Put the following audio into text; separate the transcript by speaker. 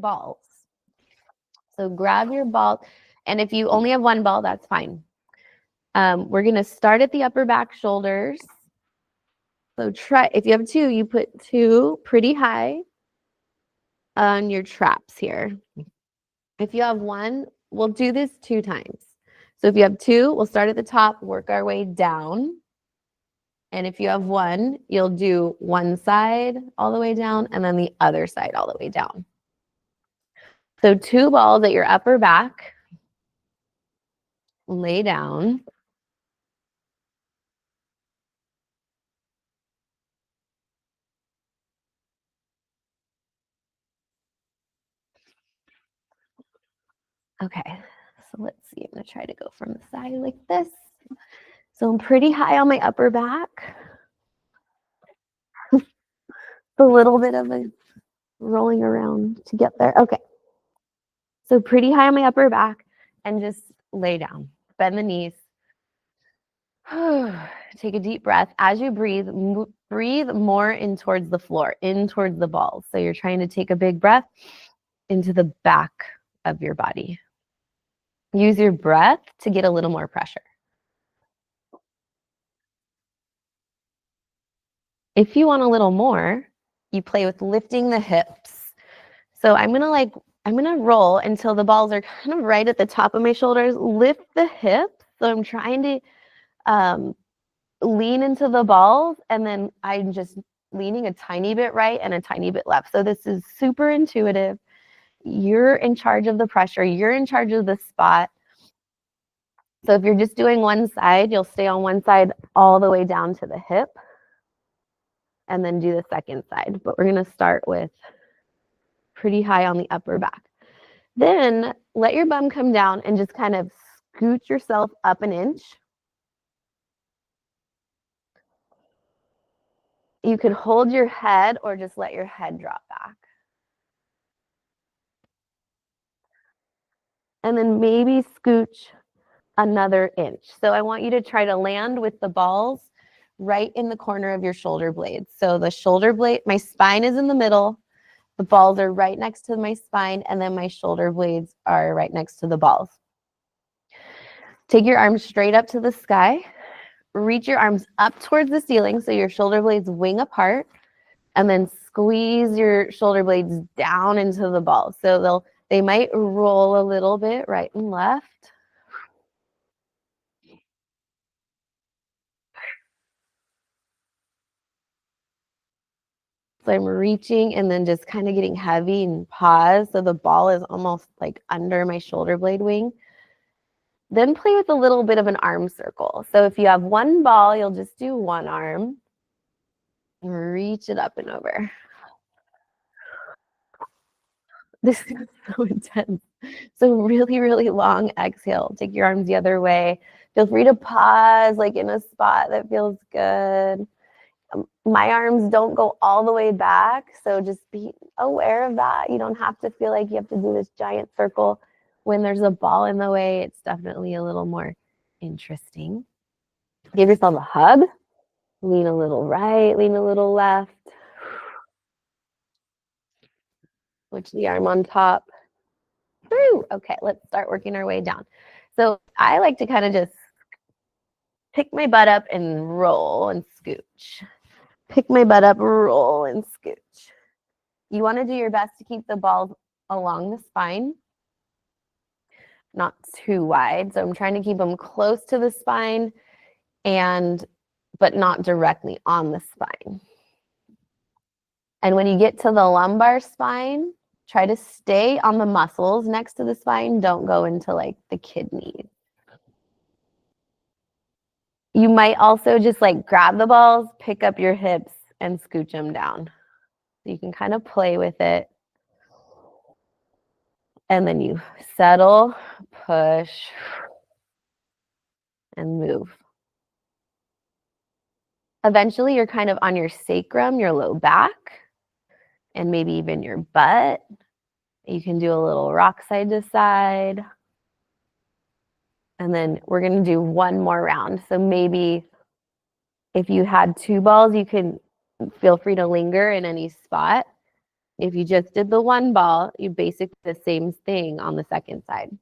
Speaker 1: balls. So grab your ball, and if you only have one ball, that's fine. We're going to start at the upper back shoulders. So try, if you have two, you put two pretty high on your traps here. If you have one, we'll do this 2 times. So if you have two, we'll start at the top, work our way down. And if you have one, you'll do one side all the way down and then the other side all the way down. So 2 balls at your upper back. Lay down. Okay, so let's see. I'm going to try to go from the side like this. So I'm pretty high on my upper back. A little bit of a rolling around to get there. Okay. So pretty high on my upper back and just lay down. Bend the knees. Take a deep breath. As you breathe, breathe more in towards the floor, in towards the balls. So you're trying to take a big breath into the back of your body. Use your breath to get a little more pressure. If you want a little more, you play with lifting the hips. So I'm gonna roll until the balls are kind of right at the top of my shoulders. Lift the hips. So I'm trying to lean into the balls, and then I'm just leaning a tiny bit right and a tiny bit left. So this is super intuitive. You're in charge of the pressure. You're in charge of the spot. So if you're just doing one side, you'll stay on one side all the way down to the hip and then do the second side. But we're going to start with pretty high on the upper back. Then let your bum come down and just kind of scoot yourself up an inch. You could hold your head or just let your head drop back. And then maybe scooch another inch. So I want you to try to land with the balls right in the corner of your shoulder blades. So the shoulder blade, my spine is in the middle. The balls are right next to my spine, and then my shoulder blades are right next to the balls. Take your arms straight up to the sky. Reach your arms up towards the ceiling so your shoulder blades wing apart, and then squeeze your shoulder blades down into the balls. So they might roll a little bit right and left. So I'm reaching and then just kind of getting heavy and pause. So the ball is almost like under my shoulder blade wing. Then play with a little bit of an arm circle. So if you have one ball, you'll just do one arm. Reach it up and over. This is so intense. So really, really long exhale. Take your arms the other way. Feel free to pause like in a spot that feels good. My arms don't go all the way back, so just be aware of that. You don't have to feel like you have to do this giant circle when there's a ball in the way. It's definitely a little more interesting. Give yourself a hug. Lean a little right, lean a little left. Switch the arm on top. Woo! Okay, let's start working our way down. So I like to kind of just pick my butt up and roll and scooch. Pick my butt up, roll and scooch. You want to do your best to keep the balls along the spine, not too wide. So I'm trying to keep them close to the spine but not directly on the spine. And when you get to the lumbar spine, try to stay on the muscles next to the spine. Don't go into like the kidneys. You might also just like grab the balls, pick up your hips, and scooch them down. So you can kind of play with it. And then you settle, push, and move. Eventually, you're kind of on your sacrum, your low back, and maybe even your butt. You can do a little rock side to side. And then we're going to do one more round. So maybe if you had 2 balls, you can feel free to linger in any spot. If you just did the one ball, you basically the same thing on the second side.